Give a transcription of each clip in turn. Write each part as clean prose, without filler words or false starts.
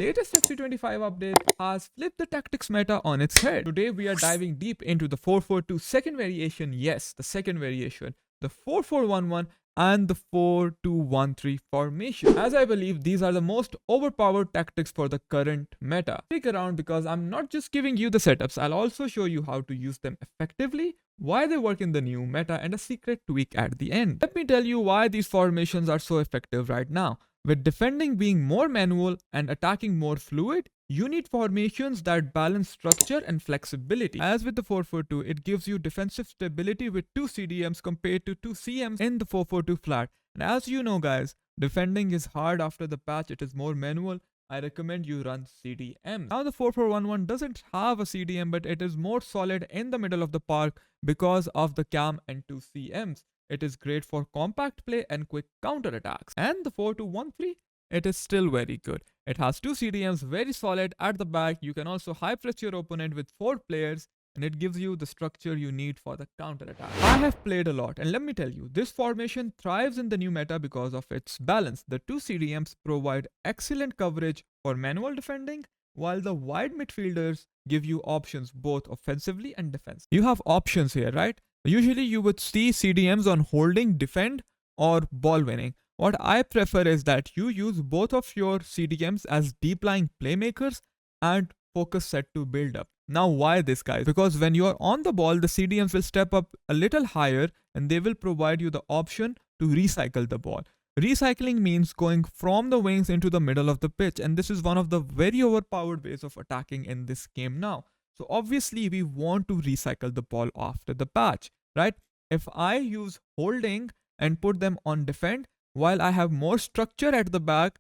latest FC25 update has flipped the tactics meta on its head. Today we are diving deep into the 4-4-2 second variation, yes, the second variation, the 4-4-1-1 and the 4-2-1-3 formation, as I believe these are the most overpowered tactics for the current meta. Stick around because I'm not just giving you the setups, I'll also show you how to use them effectively, why they work in the new meta, and a secret tweak at the end. Let me tell you why these formations are so effective right now. With defending being more manual and attacking more fluid, you need formations that balance structure and flexibility. As with the 4-4-2, it gives you defensive stability with 2 CDMs compared to 2 CMs in the 4-4-2 flat. And as you know guys, defending is hard after the patch, it is more manual. I recommend you run CDMs. Now the 4-4-1-1 doesn't have a CDM, but it is more solid in the middle of the park because of the cam and 2 CMs. It is great for compact play and quick counter attacks. And the 4-2-1-3, it is still very good. It has 2 CDMs very solid at the back. You can also high press your opponent with 4 players and it gives you the structure you need for the counter attack. I have played a lot and let me tell you, this formation thrives in the new meta because of its balance. The 2 CDMs provide excellent coverage for manual defending, while the wide midfielders give you options both offensively and defense. You have options here, right? Usually you would see CDMs on holding, defend or ball winning. What I prefer is that you use both of your CDMs as deep lying playmakers and focus set to build up. Now why this guys? Because when you are on the ball, the CDMs will step up a little higher and they will provide you the option to recycle the ball. Recycling means going from the wings into the middle of the pitch, and this is one of the very overpowered ways of attacking in this game now. So obviously we want to recycle the ball after the patch, right? If I use holding and put them on defend, while I have more structure at the back,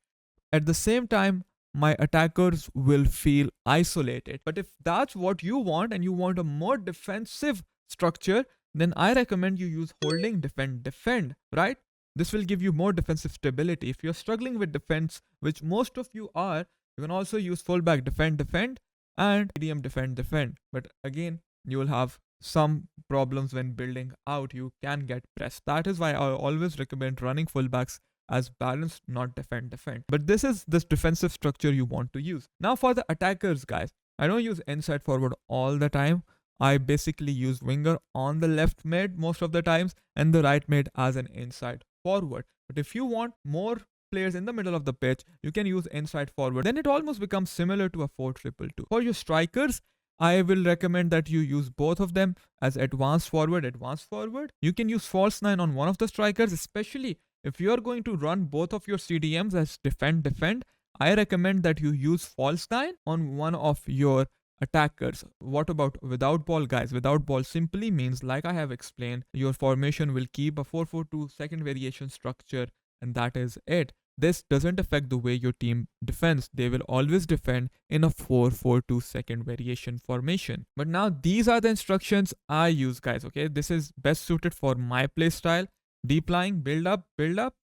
at the same time my attackers will feel isolated. But if that's what you want and you want a more defensive structure, then I recommend you use holding, defend, defend, right? This will give you more defensive stability. If you're struggling with defense, which most of you are, you can also use fullback defend, defend and medium defend, defend. But again, you will have some problems when building out. You can get pressed. That is why I always recommend running fullbacks as balanced, not defend, defend. But this is this defensive structure you want to use. Now for the attackers, guys, I don't use inside forward all the time. I basically use winger on the left mid most of the times and the right mid as an inside forward. But if you want more players in the middle of the pitch, you can use inside forward. Then it almost becomes similar to a 4-2-2. For your strikers, I will recommend that you use both of them as advanced forward, advanced forward. You can use false 9 on one of the strikers, especially if you are going to run both of your CDMs as defend, defend. I recommend that you use false 9 on one of your attackers. What about without ball, guys? Without ball simply means, like I have explained, your formation will keep a 4-4-2 second variation structure and that is it. This doesn't affect the way your team defends. They will always defend in a 4-4-2 second variation formation. But now these are the instructions I use, guys, okay? This is best suited for my play style. Deep lying, build up,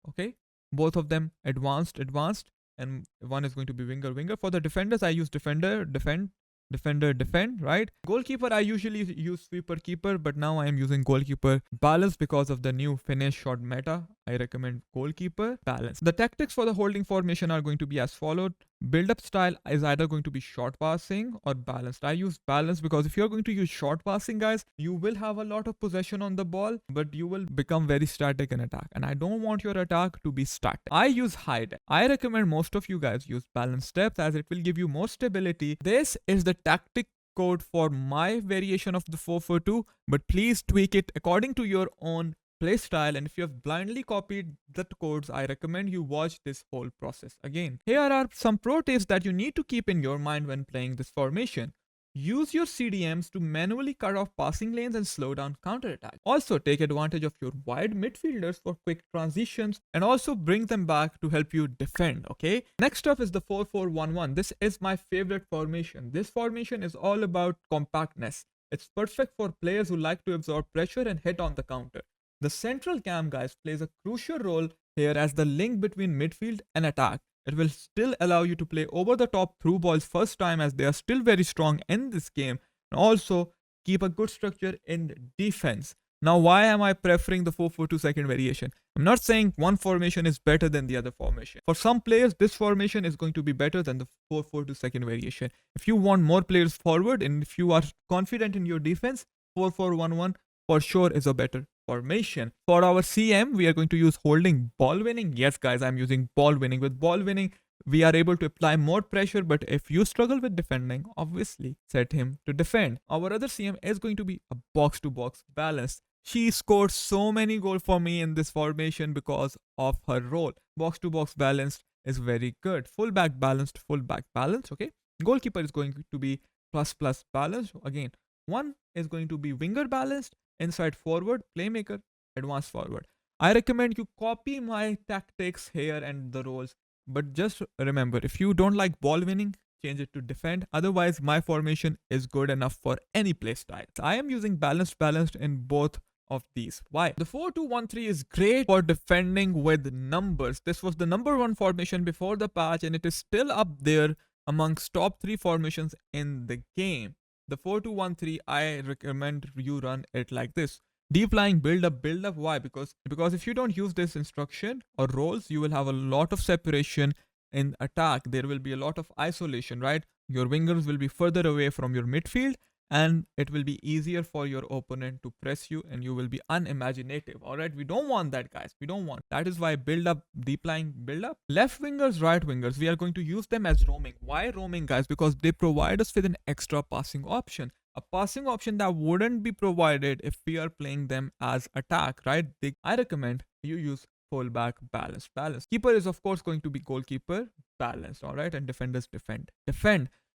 okay? Both of them advanced, advanced, and one is going to be winger, winger. For the defenders, I use defender, defend, defender, defend, right? Goalkeeper, I usually use sweeper, keeper, but now I am using goalkeeper balance because of the new finish shot meta. I recommend goalkeeper balance. The tactics for the holding formation are going to be as followed. Build up style is either going to be short passing or balanced. I use balance because if you're going to use short passing, guys, you will have a lot of possession on the ball, but you will become very static in attack. And I don't want your attack to be static. I use high depth. I recommend most of you guys use balanced depth as it will give you more stability. This is the tactic code for my variation of the 4-4-2, but please tweak it according to your own play style, and if you have blindly copied the codes, I recommend you watch this whole process again. Here are some pro tips that you need to keep in your mind when playing this formation. Use your CDMs to manually cut off passing lanes and slow down counterattack. Also take advantage of your wide midfielders for quick transitions and also bring them back to help you defend, okay? Next up is the 4-4-1-1. This is my favorite formation. This formation is all about compactness. It's perfect for players who like to absorb pressure and hit on the counter. The central cam, guys, plays a crucial role here as the link between midfield and attack. It will still allow you to play over the top through balls first time as they are still very strong in this game, and also keep a good structure in defense. Now, why am I preferring the 4-4-2 second variation? I'm not saying one formation is better than the other formation. For some players, this formation is going to be better than the 4-4-2 second variation. If you want more players forward and if you are confident in your defense, 4-4-1-1 for sure is a better formation. For our CM, we are going to use holding ball winning. Yes, guys, I'm using ball winning. With ball winning, we are able to apply more pressure, but if you struggle with defending, obviously set him to defend. Our other CM is going to be a box to box balance. She scored so many goals for me in this formation because of her role. Box to box balanced is very good. Fullback balanced, fullback balanced. Okay. Goalkeeper is going to be plus plus balanced. Again, one is going to be winger balanced, inside forward, playmaker, advanced forward. I recommend you copy my tactics here and the roles. But just remember, if you don't like ball winning, change it to defend. Otherwise, my formation is good enough for any play style. I am using balanced in both of these. Why? The 4-2-1-3 is great for defending with numbers. This was the number one formation before the patch, and it is still up there amongst top 3 formations in the game. The 4-2-1-3, I recommend you run it like this. Deep lying build up. Why? Because if you don't use this instruction or roles, you will have a lot of separation in attack. There will be a lot of isolation, right? Your wingers will be further away from your midfield, and it will be easier for your opponent to press you, and you will be unimaginative. All right, we don't want that, guys. We don't want. That is why build up, deep lying build up. Left wingers, right wingers, we are going to use them as roaming. Why roaming, guys? Because they provide us with an extra passing option. A passing option that wouldn't be provided if we are playing them as attack, right? I recommend you use fullback balance. Keeper is of course going to be goalkeeper balanced, all right, and defenders defend.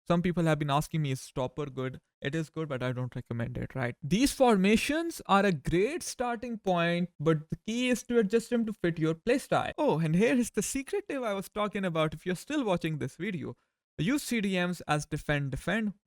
Some people have been asking me, is stopper good? It is good, but I don't recommend it, right? These formations are a great starting point, but the key is to adjust them to fit your playstyle. Oh, and here is the secret tip I was talking about. If you're still watching this video, use CDMs as defend,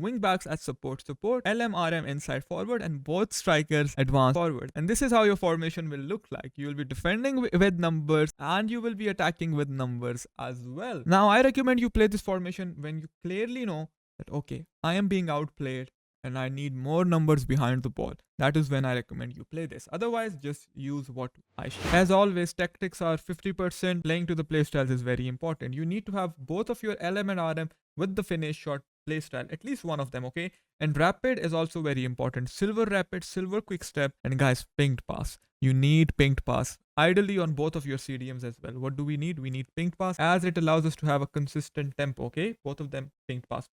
wingbacks as support, LMRM inside forward, and both strikers advance forward. And this is how your formation will look like. You will be defending with numbers and you will be attacking with numbers as well. Now, I recommend you play this formation when you clearly know that, okay, I am being outplayed and I need more numbers behind the ball. That is when I recommend you play this. Otherwise, just use what I show. As always, tactics are 50%. Playing to the playstyles is very important. You need to have both of your LM and RM with the finish shot playstyle, at least one of them, okay? And rapid is also very important. Silver rapid, silver quick step, and guys, pinged pass. You need pinged pass. Ideally on both of your CDMs as well. What do we need? We need pinged pass, as it allows us to have a consistent tempo, okay? Both of them pinged pass.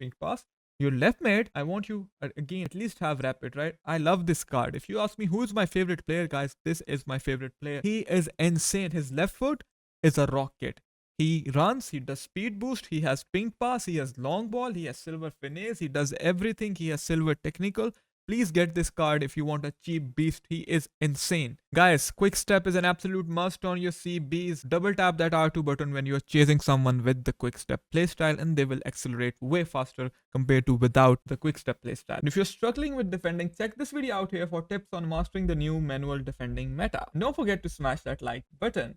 Your left mid, I want you again at least have rapid, right? I love this card. If you ask me who's my favorite player, guys, this is my favorite player. He is insane. His left foot is a rocket. He runs, he does speed boost, he has ping pass, he has long ball, he has silver finesse, he does everything, he has silver technical. Please get this card if you want a cheap beast. He is insane. Guys, quick step is an absolute must on your CBs. Double tap that R2 button when you're chasing someone with the quick step playstyle and they will accelerate way faster compared to without the quick step playstyle. And if you're struggling with defending, check this video out here for tips on mastering the new manual defending meta. Don't forget to smash that like button.